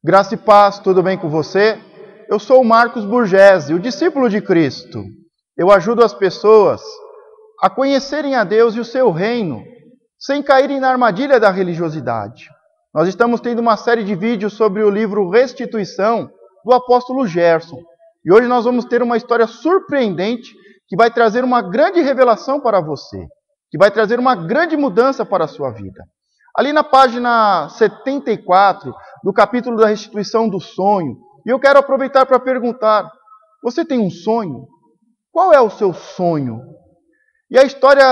Graça e paz, tudo bem com você? Eu sou o Marcos Burgesi, o discípulo de Cristo. Eu ajudo as pessoas a conhecerem a Deus e o seu reino, sem caírem na armadilha da religiosidade. Nós estamos tendo uma série de vídeos sobre o livro Restituição, do apóstolo Gerson. E hoje nós vamos ter uma história surpreendente que vai trazer uma grande revelação para você, que vai trazer uma grande mudança para a sua vida. Ali na página 74 do capítulo da restituição do sonho, e eu quero aproveitar para perguntar, você tem um sonho? Qual é o seu sonho? E a história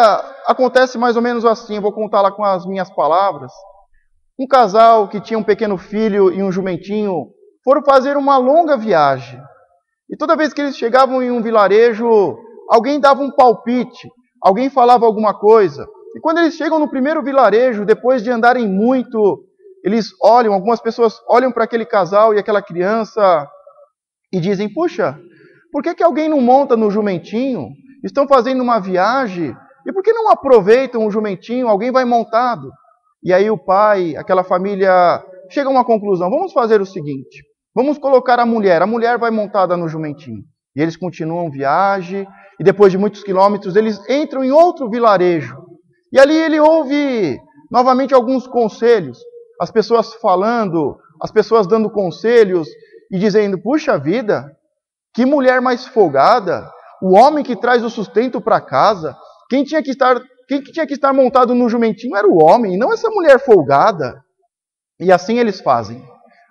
acontece mais ou menos assim, eu vou contá-la com as minhas palavras. Um casal que tinha um pequeno filho e um jumentinho foram fazer uma longa viagem. E toda vez que eles chegavam em um vilarejo, alguém dava um palpite, alguém falava alguma coisa. E quando eles chegam no primeiro vilarejo, depois de andarem muito, eles olham, algumas pessoas olham para aquele casal e aquela criança e dizem, puxa, por que alguém não monta no jumentinho? Estão fazendo uma viagem, e por que não aproveitam o jumentinho? Alguém vai montado. E aí o pai, aquela família, chega a uma conclusão, vamos fazer o seguinte, vamos colocar a mulher vai montada no jumentinho. E eles continuam viagem, e depois de muitos quilômetros, eles entram em outro vilarejo. E ali ele ouve novamente alguns conselhos, as pessoas falando, as pessoas dando conselhos e dizendo, puxa vida, que mulher mais folgada, o homem que traz o sustento para casa, quem tinha que estar montado no jumentinho era o homem, e não essa mulher folgada. E assim eles fazem.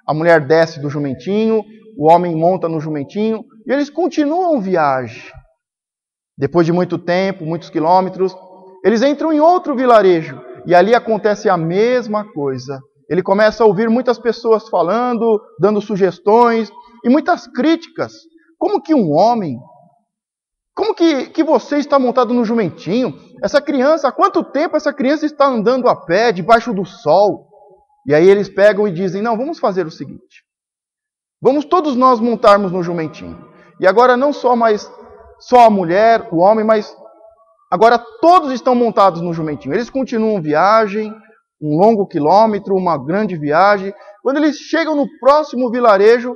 A mulher desce do jumentinho, o homem monta no jumentinho, e eles continuam viagem. Depois de muito tempo, muitos quilômetros, eles entram em outro vilarejo, e ali acontece a mesma coisa. Ele começa a ouvir muitas pessoas falando, dando sugestões, e muitas críticas. Como que um homem, como que você está montado no jumentinho? Essa criança, há quanto tempo essa criança está andando a pé, debaixo do sol? E aí eles pegam e dizem, não, vamos fazer o seguinte. Vamos todos nós montarmos no jumentinho. E agora não só a mulher, o homem, mas agora todos estão montados no jumentinho. Eles continuam viagem, um longo quilômetro, uma grande viagem. Quando eles chegam no próximo vilarejo,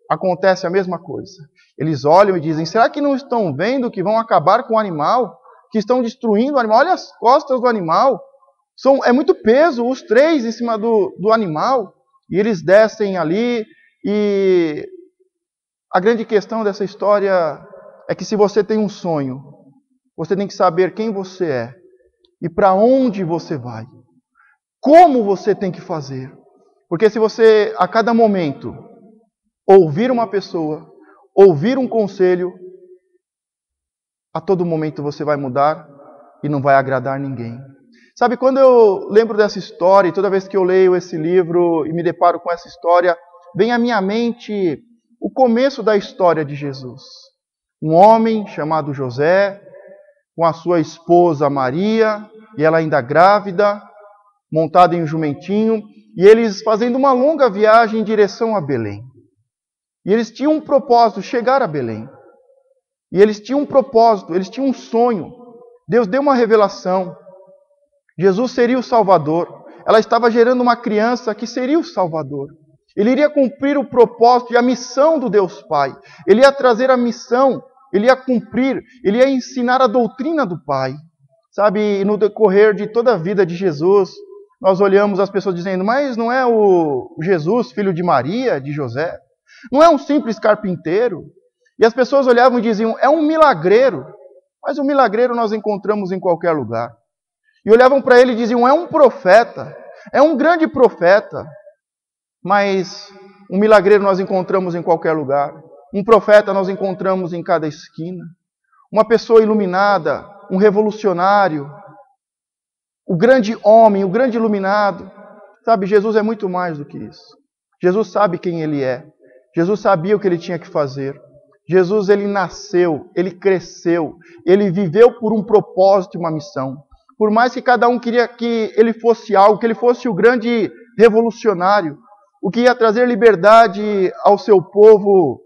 acontece a mesma coisa. Eles olham e dizem, será que não estão vendo que vão acabar com o animal? Que estão destruindo o animal? Olha as costas do animal. É muito peso, os três em cima do animal. E eles descem ali. E a grande questão dessa história é que se você tem um sonho, você tem que saber quem você é e para onde você vai. Como você tem que fazer. Porque se você, a cada momento, ouvir uma pessoa, ouvir um conselho, a todo momento você vai mudar e não vai agradar ninguém. Sabe, quando eu lembro dessa história, e toda vez que eu leio esse livro e me deparo com essa história, vem à minha mente o começo da história de Jesus. Um homem chamado José, com a sua esposa Maria, e ela ainda grávida, montada em um jumentinho, e eles fazendo uma longa viagem em direção a Belém. E eles tinham um propósito, chegar a Belém. E eles tinham um propósito, eles tinham um sonho. Deus deu uma revelação. Jesus seria o Salvador. Ela estava gerando uma criança que seria o Salvador. Ele iria cumprir o propósito e a missão do Deus Pai. Ele ia trazer a missão, ele ia cumprir, ele ia ensinar a doutrina do Pai. Sabe, no decorrer de toda a vida de Jesus, nós olhamos as pessoas dizendo, mas não é o Jesus, filho de Maria, de José? Não é um simples carpinteiro? E as pessoas olhavam e diziam, é um milagreiro. Mas o milagreiro nós encontramos em qualquer lugar. E olhavam para ele e diziam, é um profeta, é um grande profeta. Mas um milagreiro nós encontramos em qualquer lugar. Um profeta nós encontramos em cada esquina. Uma pessoa iluminada, um revolucionário, o grande homem, o grande iluminado. Sabe, Jesus é muito mais do que isso. Jesus sabe quem ele é. Jesus sabia o que ele tinha que fazer. Jesus, ele nasceu, ele cresceu, ele viveu por um propósito e uma missão. Por mais que cada um queria que ele fosse algo, que ele fosse o grande revolucionário, o que ia trazer liberdade ao seu povo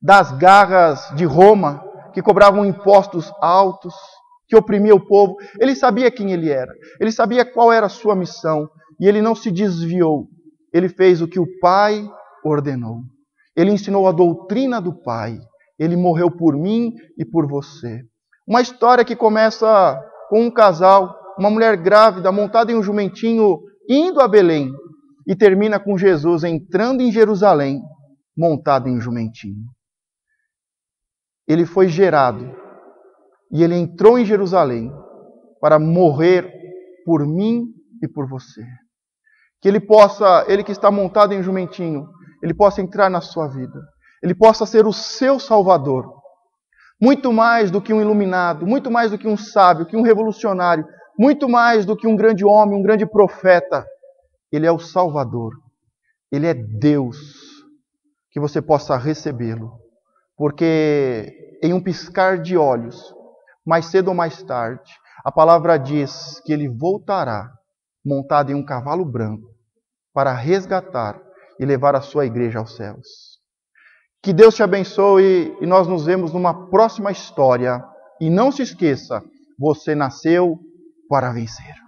das garras de Roma, que cobravam impostos altos, que oprimia o povo. Ele sabia quem ele era, ele sabia qual era a sua missão, e ele não se desviou. Ele fez o que o Pai ordenou. Ele ensinou a doutrina do Pai. Ele morreu por mim e por você. Uma história que começa com um casal, uma mulher grávida montada em um jumentinho indo a Belém e termina com Jesus entrando em Jerusalém montado em um jumentinho. Ele foi gerado e ele entrou em Jerusalém para morrer por mim e por você. Que ele que está montado em um jumentinho, ele possa entrar na sua vida. Ele possa ser o seu Salvador. Muito mais do que um iluminado, muito mais do que um sábio, que um revolucionário, muito mais do que um grande homem, um grande profeta. Ele é o Salvador. Ele é Deus. Que você possa recebê-lo. Porque em um piscar de olhos, mais cedo ou mais tarde, a palavra diz que ele voltará montado em um cavalo branco para resgatar e levar a sua igreja aos céus. Que Deus te abençoe e nós nos vemos numa próxima história. E não se esqueça, você nasceu para vencer.